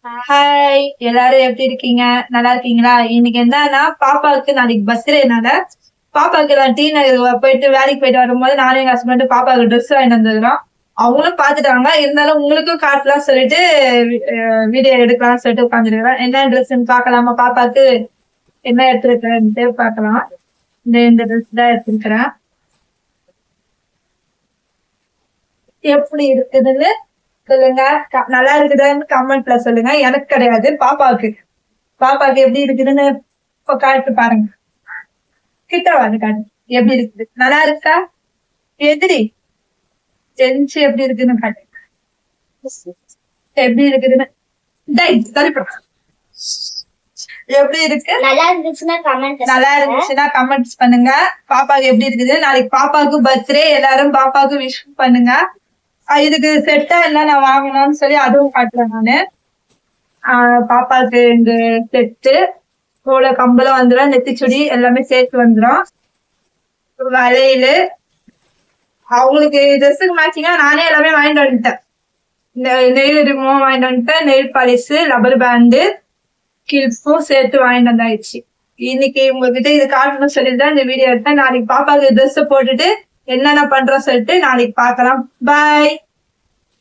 Hi, எல்லாரும் எப்படி இருக்கீங்க? நல்லா இருக்கீங்களா? இன்னைக்கு என்னன்னா, பாப்பாவுக்கு நாளைக்கு பர்த்டேனால பாப்பாவுக்கு நான் டி நகர் போயிட்டு வேலைக்கு போயிட்டு வரும்போது நானும் எங்க ஹஸ்பண்ட் பாப்பாவுக்கு ட்ரெஸ் வாங்கிட்டு வந்துருக்கோம். அவங்களும் பாத்துட்டாங்க. இருந்தாலும் உங்களுக்கும் காட்டலாம் சொல்லிட்டு வீடியோ எடுக்கலாம்னு சொல்லிட்டு உட்காந்துருக்கேன். என்ன ட்ரெஸ்ன்னு பாக்கலாமா? பாப்பாக்கு என்ன எடுத்துருக்கேன்ட்டு பாக்கலாம். இந்த ட்ரெஸ் தான் எடுத்திருக்கிறேன். எப்படி இருக்குதுன்னு சொல்லுங்க. நல்லா இருக்குதான்னு கமெண்ட்ல சொல்லுங்க. எனக்கு கிடையாது, பாப்பாவுக்கு. பாப்பாக்கு எப்படி இருக்குதுன்னு இப்ப காட்டு பாருங்க. கிட்ட வந்து காட்டு. எப்படி இருக்குது? நல்லா இருக்கா? எதிரி செஞ்சு எப்படி இருக்குன்னு காட்டு. எப்படி இருக்குதுன்னு எப்படி இருக்கு? நல்லா இருந்துச்சுன்னா கமெண்ட்ஸ் பண்ணுங்க. பாப்பாக்கு எப்படி இருக்குது? நாளைக்கு பாப்பாவுக்கு பர்த்டே. எல்லாரும் பாப்பாவுக்கு விஷ் பண்ணுங்க. இதுக்கு செட்டா எல்லாம் நான் வாங்கணும்னு சொல்லி அதுவும் காட்டுறேன் நானு. பாப்பாவுக்கு இந்த செட்டு கூட கம்பளம் வந்துடும், நெத்திச்சுடி எல்லாமே சேர்த்து வந்துடும். வளையல் அவங்களுக்கு ட்ரெஸ்ஸுக்கு மேட்சிங்கா நானே எல்லாமே வாங்கிட்டு வந்துட்டேன். இந்த நெயில் ரிமூவ் வாங்கிட்டு வந்துட்டேன், நெயில் பாலிஷ், ரப்பர் பேண்டு, கிளிப்பும் சேர்த்து வாங்கிட்டு வந்தாயிடுச்சு. இன்னைக்கு உங்ககிட்ட இது காட்டணும்னு சொல்லிட்டு தான் இந்த வீடியோ எடுத்தேன். நாளைக்கு பாப்பாவுக்கு ட்ரெஸ் போட்டுட்டு என்னென்ன பண்றோம் சொல்லிட்டு நாளைக்கு பார்க்கலாம். பாய்.